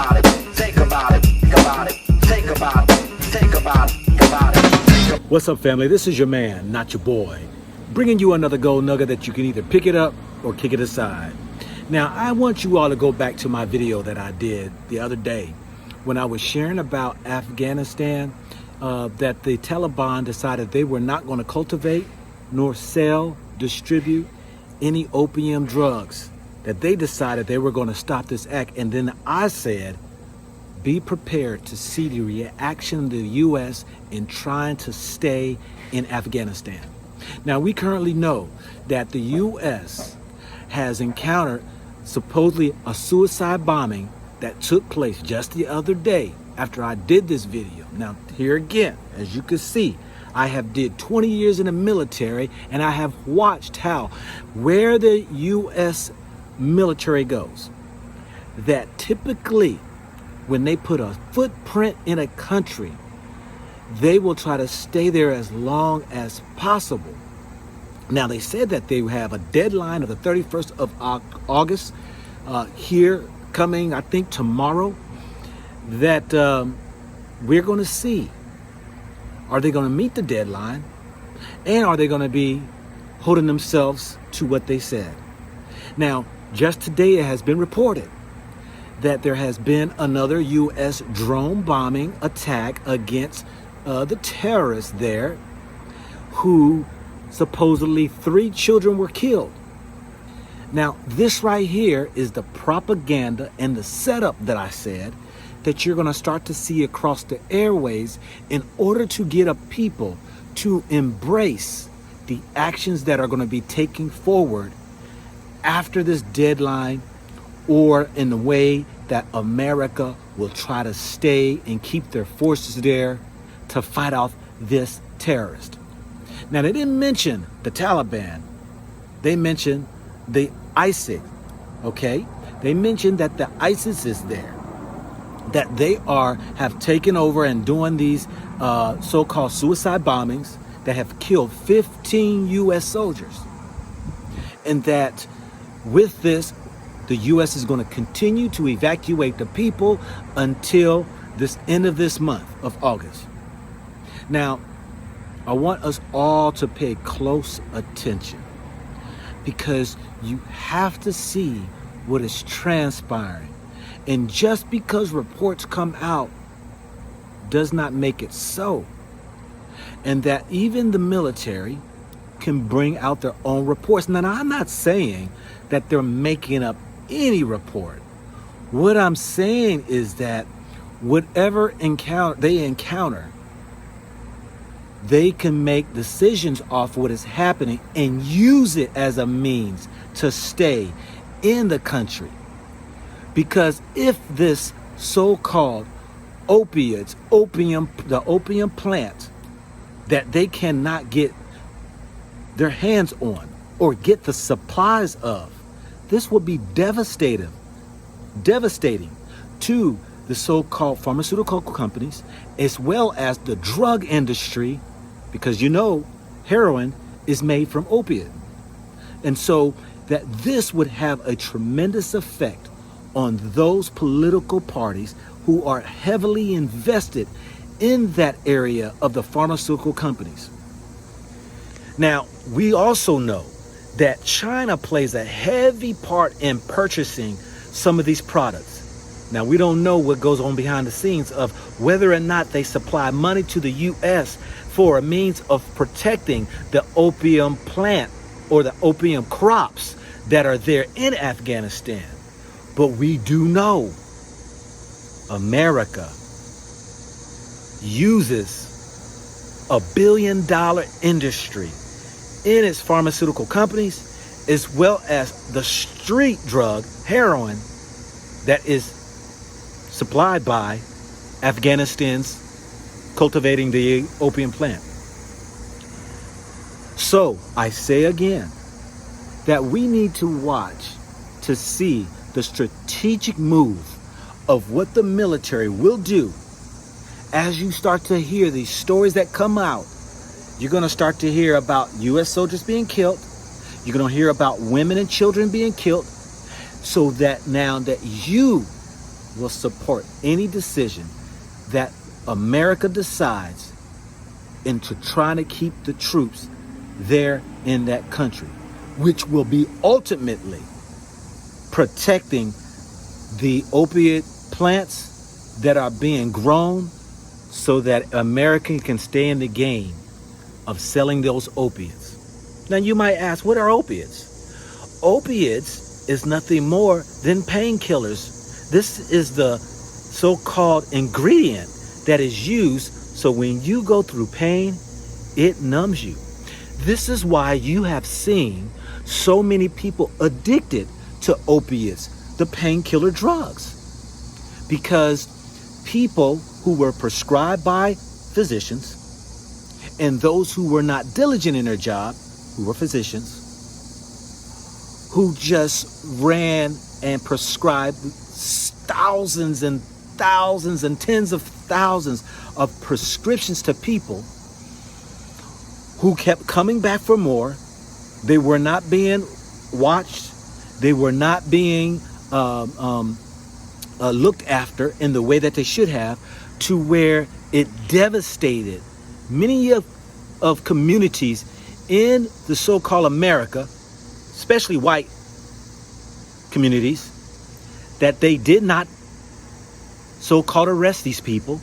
about it, think about it, think about it, think about it, think about it, think about it. What's up, family? This is your man, not your boy, bringing you another gold nugget that you can either pick it up or kick it aside. Now, I want you all to go back to my video that I did the other day when I was sharing about Afghanistan, that the Taliban decided they were not going to cultivate nor sell, distribute any opium drugs, that they decided they were going to stop this act. And then I said, be prepared to see the reaction of the U.S. in trying to stay in Afghanistan. Now, we currently know that the U.S. has encountered supposedly a suicide bombing that took place just the other day after I did this video. Now, here again, as you can see, I have did 20 years in the military, and I have watched how where the U.S. military goes, that typically when they put a footprint in a country, they will try to stay there as long as possible. Now, they said that they have a deadline of the 31st of August here coming, I think, tomorrow, that we're going to see. Are they going to meet the deadline? And are they going to be holding themselves to what they said? Now, just today it has been reported that there has been another U.S. drone bombing attack against the terrorists there, who supposedly 3 children were killed. Now, this right here is the propaganda and the setup that I said that you're going to start to see across the airways in order to get a people to embrace the actions that are going to be taken forward after this deadline, or in the way that America will try to stay and keep their forces there to fight off this terrorist. Now, they didn't mention the Taliban. They mentioned the ISIS, okay? They mentioned that the ISIS is there, that they have taken over and doing these so-called suicide bombings that have killed 15 U.S. soldiers. And that with this, the U.S. is going to continue to evacuate the people until this end of this month of August. Now, I want us all to pay close attention, because you have to see what is transpiring. And just because reports come out does not make it so. And that even the military can bring out their own reports. Now, I'm not saying that they're making up any report. What I'm saying is that whatever they encounter, they can make decisions off what is happening and use it as a means to stay in the country. Because if this so-called the opium plant that they cannot get their hands on or get the supplies of, this would be devastating to the so-called pharmaceutical companies, as well as the drug industry, because you know heroin is made from opium. And so that this would have a tremendous effect on those political parties who are heavily invested in that area of the pharmaceutical companies. Now, we also know that China plays a heavy part in purchasing some of these products. Now, we don't know what goes on behind the scenes of whether or not they supply money to the U.S. for a means of protecting the opium plant or the opium crops that are there in Afghanistan. But we do know America uses $1 billion industry in its pharmaceutical companies, as well as the street drug heroin that is supplied by Afghanistan's cultivating the opium plant. So I say again that we need to watch to see the strategic move of what the military will do. As you start to hear these stories that come out, you're going to start to hear about U.S. soldiers being killed. You're going to hear about women and children being killed, so that now that you will support any decision that America decides into trying to keep the troops there in that country, which will be ultimately protecting the opiate plants that are being grown so that America can stay in the game of selling those opiates. Now you might ask, what are opiates? Opiates is nothing more than painkillers. This is the so-called ingredient that is used so when you go through pain, it numbs you. This is why you have seen so many people addicted to opiates, the painkiller drugs. Because people who were prescribed by physicians and those who were not diligent in their job, who were physicians, who just ran and prescribed thousands and thousands and tens of thousands of prescriptions to people who kept coming back for more. They were not being watched. They were not being looked after in the way that they should have, to where it devastated many of communities in the so-called America, especially white communities, that they did not so-called arrest these people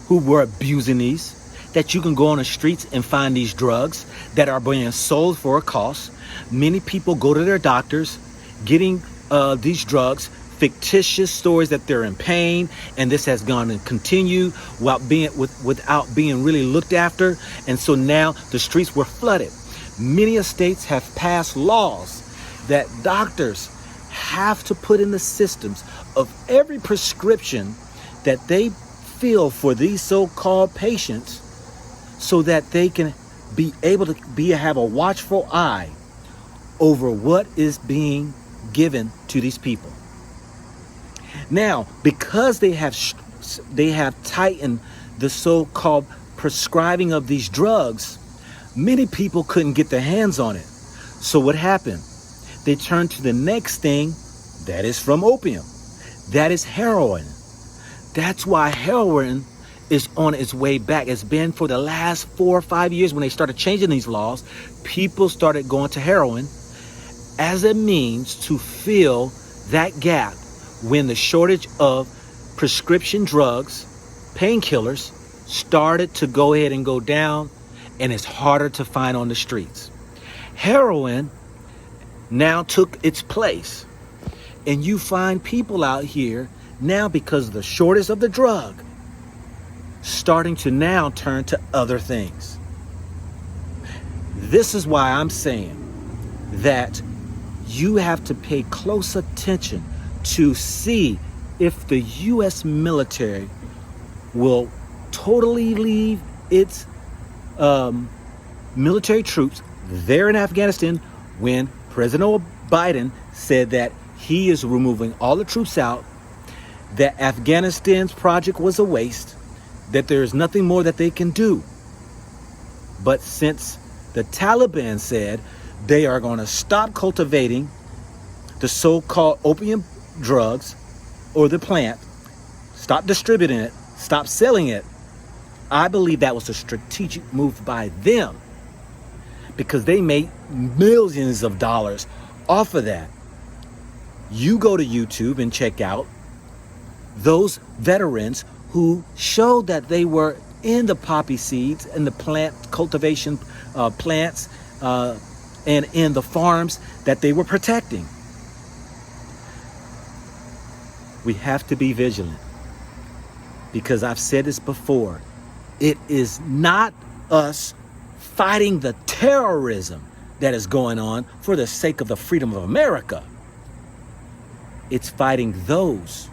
who were abusing these, that you can go on the streets and find these drugs that are being sold for a cost. Many people go to their doctors getting these drugs, fictitious stories that they're in pain, and this has gone and continue without being really looked after. And so now the streets were flooded. Many states have passed laws that doctors have to put in the systems of every prescription that they fill for these so-called patients, so that they can be able to have a watchful eye over what is being given to these people. Now, because they have tightened the so-called prescribing of these drugs, many people couldn't get their hands on it. So what happened? They turned to the next thing that is from opium. That is heroin. That's why heroin is on its way back. It's been for the last 4 or 5 years. When they started changing these laws, people started going to heroin as a means to fill that gap when the shortage of prescription drugs, painkillers, started to go ahead and go down, and it's harder to find on the streets. Heroin now took its place, and you find people out here now, because of the shortage of the drug, starting to now turn to other things. This is why I'm saying that you have to pay close attention to see if the U.S. military will totally leave its military troops there in Afghanistan, when President Biden said that he is removing all the troops out, that Afghanistan's project was a waste, that there is nothing more that they can do. But since the Taliban said they are going to stop cultivating the so-called opium drugs, or the plant, stop distributing it, stop selling it, I believe that was a strategic move by them, because they made millions of dollars off of that. You go to YouTube and check out those veterans who showed that they were in the poppy seeds and the plant cultivation plants and in the farms that they were protecting. We have to be vigilant, because I've said this before. It is not us fighting the terrorism that is going on for the sake of the freedom of America. It's fighting those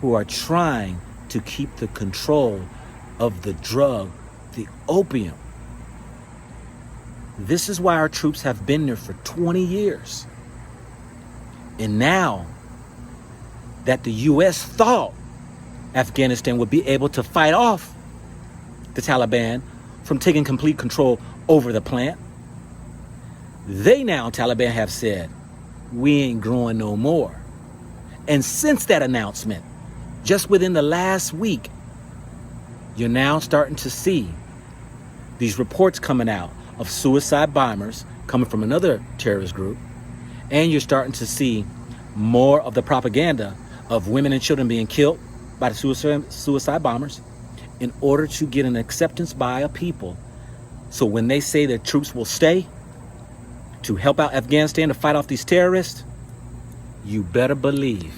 who are trying to keep the control of the drug, the opium. This is why our troops have been there for 20 years. And now that the U.S. thought Afghanistan would be able to fight off the Taliban from taking complete control over the plant, Taliban have said, we ain't growing no more. And since that announcement, Just within the last week, you're now starting to see these reports coming out of suicide bombers coming from another terrorist group. And you're starting to see more of the propaganda of women and children being killed by the suicide bombers in order to get an acceptance by a people. So when they say that troops will stay to help out Afghanistan to fight off these terrorists, you better believe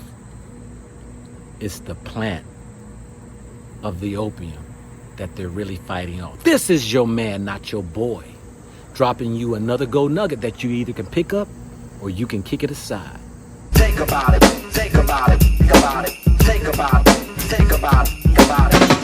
it's the plant of the opium that they're really fighting off. This is your man, not your boy, dropping you another gold nugget that you either can pick up or you can kick it aside. Think about it, think about it, think about it, think about it, think about it, think about it.